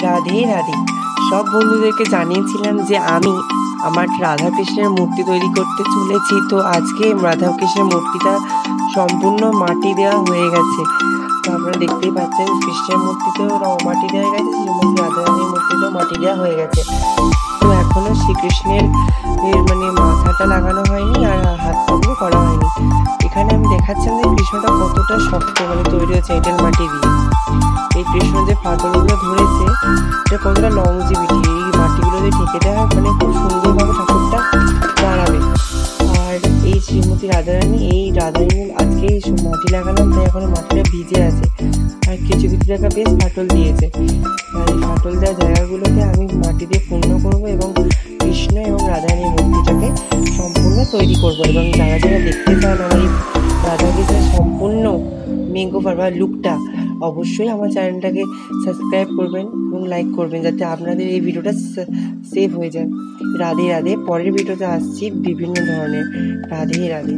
রাধে রাধে। সব বন্ধুদেরকে জানিয়েছিলাম যে আমি আমার রাধাকৃষ্ণের মূর্তি তৈরি করতে চলেছি। তো আজকে রাধাকৃষ্ণের মূর্তিটা সম্পূর্ণ মাটি দেওয়া হয়ে গেছে। তো আপনারা দেখতেই পাচ্ছেন কৃষ্ণের মূর্তিতেও মাটি দেওয়া গেছে, শ্রীমতী রাধারানীর মূর্তিতেও মাটি দেওয়া হয়ে গেছে। তো এখনো শ্রীকৃষ্ণের মানে মাথাটা লাগানো হয়নি আর হাত পাগুলো করা হয়নি। এখানে আমি দেখাচ্ছিলাম যে কৃষ্ণটা কতটা শক্ত মানে তৈরি হয়েছে এঁটেল মাটি দিয়ে। এই কৃষ্ণ যে ফাটলগুলো ধরেছে এটা কতটা লংজিভিটি, এই মাটিগুলো দিয়ে ঢেকে দেওয়া মানে খুব সুন্দরভাবে ঠাকুরটা দাঁড়াবে। আর এই শ্রীমতী রাধারানী, এই রাধারানী আজকে মাটি লাগালাম, তাই এখন মাটিটা ভিজে আছে আর কিছু কিছু জায়গা বেশ ফাটল দিয়েছে। আর এই ফাটল দেওয়া জায়গাগুলোকে আমি মাটি দিয়ে পূর্ণ করবো এবং কৃষ্ণ এবং রাধারানীর মূর্তিটাকে সম্পূর্ণ তৈরি করবো। এবং যারা যারা দেখতে চান আমার এই রাধাকৃষ্ণের সম্পূর্ণ মেকওভার বা লুকটা, অবশ্যই আমার চ্যানেলটাকে সাবস্ক্রাইব করবেন এবং লাইক করবেন যাতে আপনাদের এই ভিডিওটা সেভ হয়ে যায়। রাধে রাধে। পরের ভিডিওতে আসছি বিভিন্ন ধরনের। রাধে রাধে।